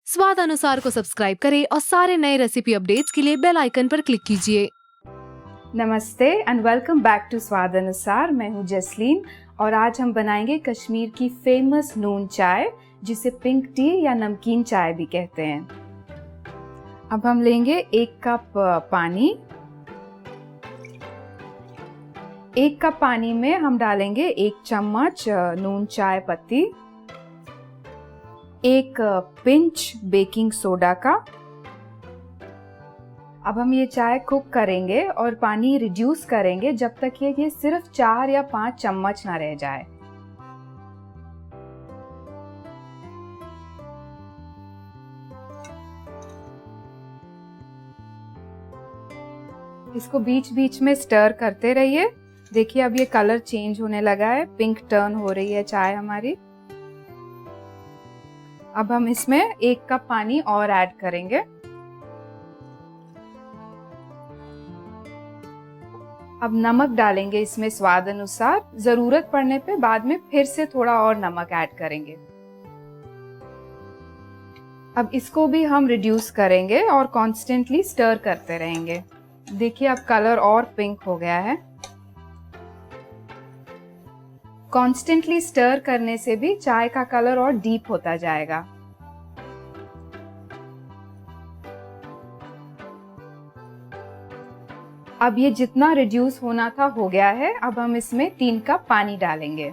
स्वाद अनुसार को सब्सक्राइब करें और सारे नए रेसिपी अपडेट्स के लिए बेल आइकन पर क्लिक कीजिए। नमस्ते एंड वेलकम बैक टू स्वाद अनुसार। मैं हूँ जसलीन और आज हम बनाएंगे कश्मीर की फेमस नून चाय, जिसे पिंक टी या नमकीन चाय भी कहते हैं। अब हम लेंगे 1 कप पानी। 1 कप पानी में हम डालेंगे 1 चम्मच नून चाय पत्ती, 1 पिंच बेकिंग सोडा का। अब हम ये चाय कुक करेंगे और पानी रिड्यूस करेंगे जब तक ये सिर्फ 4 या 5 चम्मच ना रह जाए। इसको बीच बीच में स्टर करते रहिए। देखिए अब ये कलर चेंज होने लगा है, पिंक टर्न हो रही है चाय हमारी। अब हम इसमें 1 कप पानी और ऐड करेंगे। अब नमक डालेंगे इसमें स्वाद अनुसार। जरूरत पड़ने पे बाद में फिर से थोड़ा और नमक ऐड करेंगे। अब इसको भी हम रिड्यूस करेंगे और कॉन्स्टेंटली स्टर करते रहेंगे। देखिए अब कलर और पिंक हो गया है। कॉन्स्टेंटली स्टर करने से भी चाय का कलर और डीप होता जाएगा। अब ये जितना रिड्यूस होना था हो गया है। अब हम इसमें 3 कप पानी डालेंगे।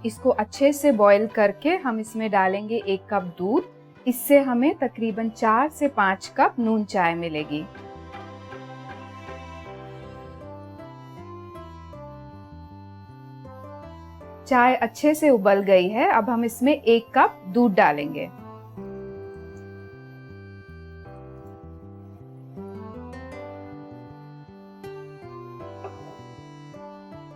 इसको अच्छे से बॉईल करके हम इसमें डालेंगे 1 कप दूध। इससे हमें तकरीबन 4 से 5 कप नून चाय मिलेगी। चाय अच्छे से उबल गई है। अब हम इसमें 1 कप दूध डालेंगे।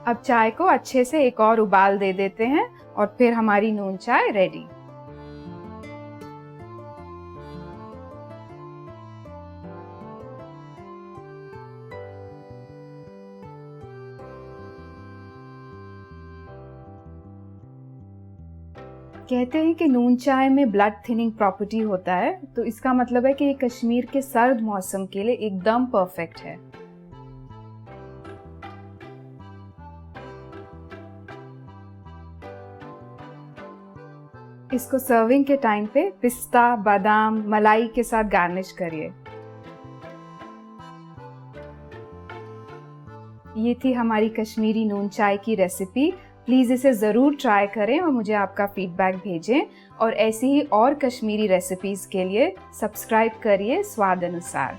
अब चाय को अच्छे से एक और उबाल दे देते हैं और फिर हमारी नून चाय रेडी। कहते हैं कि नून चाय में ब्लड थिनिंग प्रॉपर्टी होता है, तो इसका मतलब है कि ये कश्मीर के सर्द मौसम के लिए एकदम परफेक्ट है। इसको सर्विंग के टाइम पे पिस्ता, बादाम, मलाई के साथ गार्निश करिए। ये थी हमारी कश्मीरी नून चाय की रेसिपी। प्लीज़ इसे ज़रूर ट्राई करें और मुझे आपका फीडबैक भेजें। और ऐसी ही और कश्मीरी रेसिपीज़ के लिए सब्सक्राइब करिए स्वाद अनुसार।